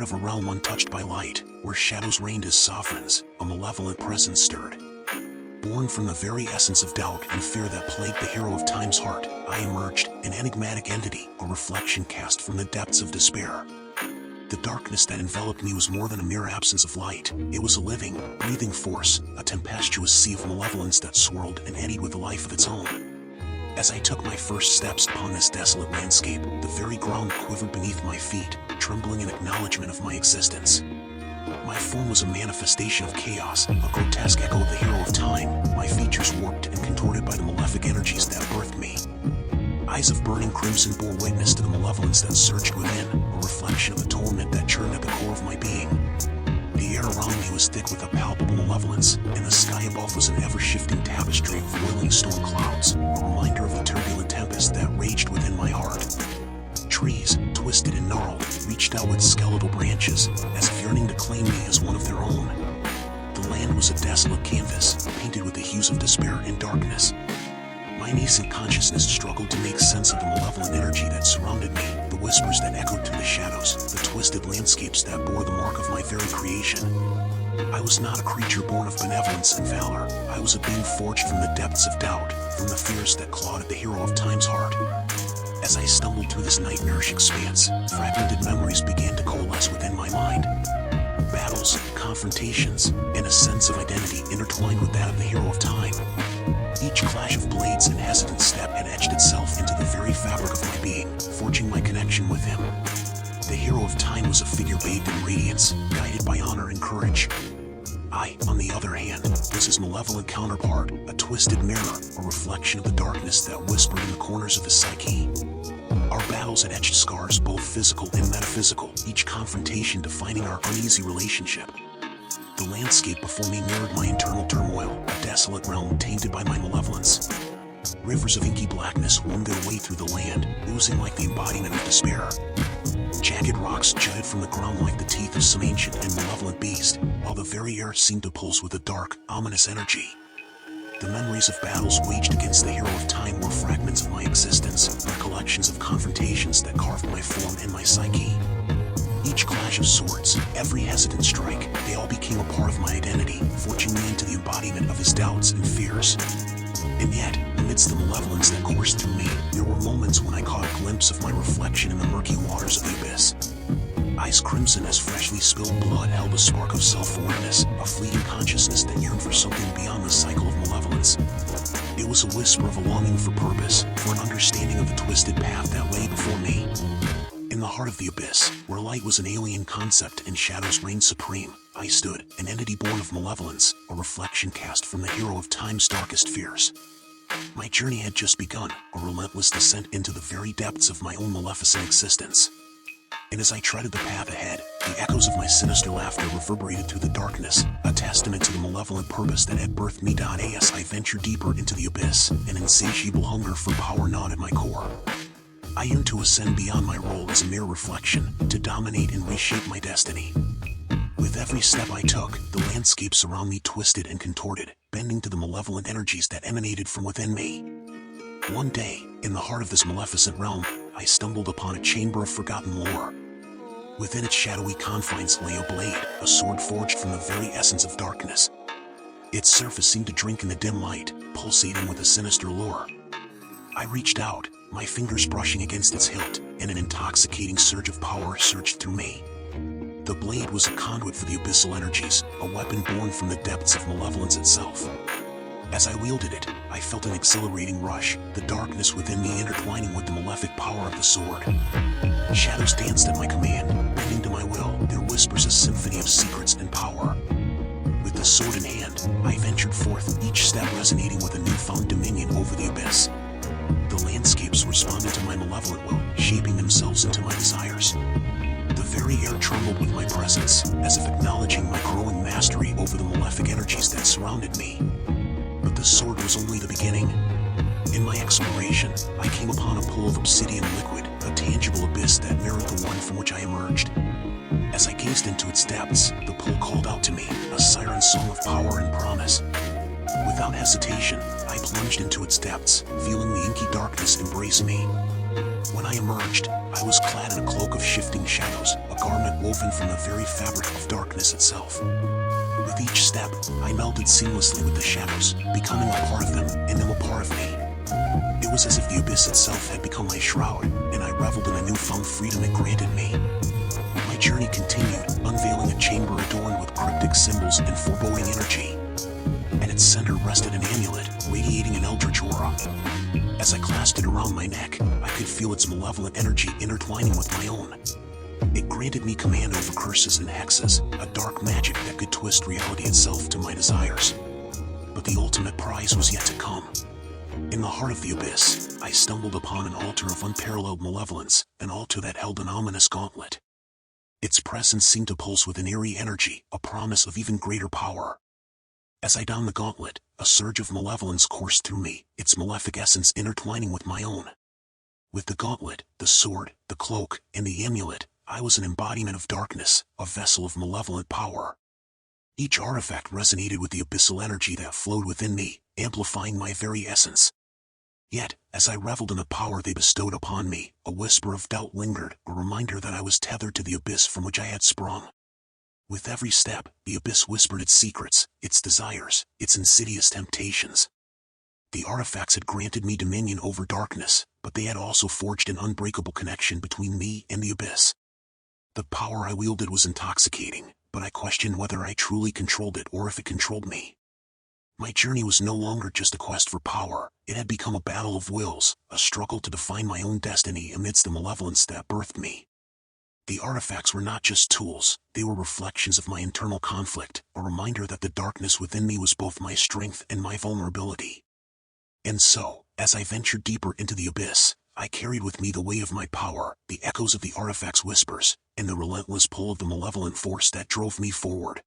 of a realm untouched by light, where shadows reigned as sovereigns, a malevolent presence stirred. Born from the very essence of doubt and fear that plagued the hero of time's heart, I emerged, an enigmatic entity, a reflection cast from the depths of despair. The darkness that enveloped me was more than a mere absence of light. It was a living, breathing force, a tempestuous sea of malevolence that swirled and eddied with a life of its own. As I took my first steps upon this desolate landscape, the very ground quivered beneath my feet, trembling in acknowledgement of my existence. My form was a manifestation of chaos, a grotesque echo of the hero of time, my features warped and contorted by the malefic energies that birthed me. Eyes of burning crimson bore witness to the malevolence that surged within, a reflection of the torment that churned at the core of my being. The air around me was thick with a palpable malevolence, and the sky above was an ever-shifting tapestry of whirling storm clouds, a reminder of the turbulent tempest that raged within my heart. Trees, twisted and gnarled, reached out with skeletal branches, as if yearning to claim me as one of their own. The land was a desolate canvas, painted with the hues of despair and darkness. My nascent consciousness struggled to make sense of the malevolent energy that surrounded me, the whispers that echoed through the shadows, the twisted landscapes that bore the mark of my very creation. I was not a creature born of benevolence and valor. I was a being forged from the depths of doubt, from the fears that clawed at the hero of time's heart. As I stumbled through this nightmarish expanse, fragmented memories began to coalesce within my mind. Battles, confrontations, and a sense of identity intertwined with that of the hero of time. Each clash of blades and hesitant step had etched itself into the very fabric of my being, forging my connection with him. The hero of time was a figure bathed in radiance, guided by honor and courage. I, on the other hand, was his malevolent counterpart, a twisted mirror, a reflection of the darkness that whispered in the corners of his psyche. Our battles had etched scars, both physical and metaphysical, each confrontation defining our uneasy relationship. The landscape before me mirrored my internal turmoil, a desolate realm tainted by my malevolence. Rivers of inky blackness wound their way through the land, oozing like the embodiment of despair. Jagged rocks jutted from the ground like the teeth of some ancient and malevolent beast, while the very air seemed to pulse with a dark, ominous energy. The memories of battles waged against the hero of time were fragments of my existence, recollections of confrontations that carved my form and my psyche. Each clash of swords, every hesitant strike, they all became a part of my identity, forging me into the embodiment of his doubts and fears. And yet, amidst the malevolence that coursed through me, there were moments when I caught a glimpse of my reflection in the murky waters of the abyss. Eyes crimson as freshly spilled blood held a spark of self-awareness, a fleeting consciousness that yearned for something beyond the cycle of malevolence. It was a whisper of a longing for purpose, for an understanding of the twisted path that lay before me. In the heart of the abyss, where light was an alien concept and shadows reigned supreme, I stood, an entity born of malevolence, a reflection cast from the hero of time's darkest fears. My journey had just begun, a relentless descent into the very depths of my own maleficent existence. And as I treaded the path ahead, the echoes of my sinister laughter reverberated through the darkness, a testament to the malevolent purpose that had birthed me. As I ventured deeper into the abyss, an insatiable hunger for power gnawed at my core. I yearned to ascend beyond my role as a mere reflection, to dominate and reshape my destiny. With every step I took, the landscapes around me twisted and contorted, bending to the malevolent energies that emanated from within me. One day, in the heart of this maleficent realm, I stumbled upon a chamber of forgotten lore. Within its shadowy confines lay a blade, a sword forged from the very essence of darkness. Its surface seemed to drink in the dim light, pulsating with a sinister lure. I reached out, my fingers brushing against its hilt, and an intoxicating surge of power surged through me. The blade was a conduit for the abyssal energies, a weapon born from the depths of malevolence itself. As I wielded it, I felt an exhilarating rush, the darkness within me intertwining with the malefic power of the sword. Shadows danced at my command, bending to my will, their whispers a symphony of secrets and power. With the sword in hand, I ventured forth, each step resonating with a newfound dominion over the abyss. The landscapes responded to my malevolent will, shaping themselves into my desires. The very air trembled with my presence, as if acknowledging my growing mastery over the malefic energies that surrounded me. But the sword was only the beginning. In my exploration, I came upon a pool of obsidian liquid, a tangible abyss that mirrored the one from which I emerged. As I gazed into its depths, the pool called out to me, a siren song of power and promise. Without hesitation, I plunged into its depths, feeling the inky darkness embrace me. When I emerged, I was clad in a cloak of shifting shadows, a garment woven from the very fabric of darkness itself. With each step, I melded seamlessly with the shadows, becoming a part of them and them a part of me. It was as if the abyss itself had become my shroud, and I reveled in a newfound freedom it granted me. My journey continued, unveiling a chamber adorned with cryptic symbols and foreboding energy. At its center rested an amulet, radiating an eldritch aura. As I clasped it around my neck, I could feel its malevolent energy intertwining with my own. It granted me command over curses and hexes, a dark magic that could twist reality itself to my desires. But the ultimate prize was yet to come. In the heart of the abyss, I stumbled upon an altar of unparalleled malevolence, an altar that held an ominous gauntlet. Its presence seemed to pulse with an eerie energy, a promise of even greater power. As I donned the gauntlet, a surge of malevolence coursed through me, its malefic essence intertwining with my own. With the gauntlet, the sword, the cloak, and the amulet, I was an embodiment of darkness, a vessel of malevolent power. Each artifact resonated with the abyssal energy that flowed within me, amplifying my very essence. Yet, as I reveled in the power they bestowed upon me, a whisper of doubt lingered, a reminder that I was tethered to the abyss from which I had sprung. With every step, the abyss whispered its secrets, its desires, its insidious temptations. The artifacts had granted me dominion over darkness, but they had also forged an unbreakable connection between me and the abyss. The power I wielded was intoxicating, but I questioned whether I truly controlled it or if it controlled me. My journey was no longer just a quest for power, it had become a battle of wills, a struggle to define my own destiny amidst the malevolence that birthed me. The artifacts were not just tools, they were reflections of my internal conflict, a reminder that the darkness within me was both my strength and my vulnerability. And so, as I ventured deeper into the abyss, I carried with me the weight of my power, the echoes of the artifact's whispers, and the relentless pull of the malevolent force that drove me forward.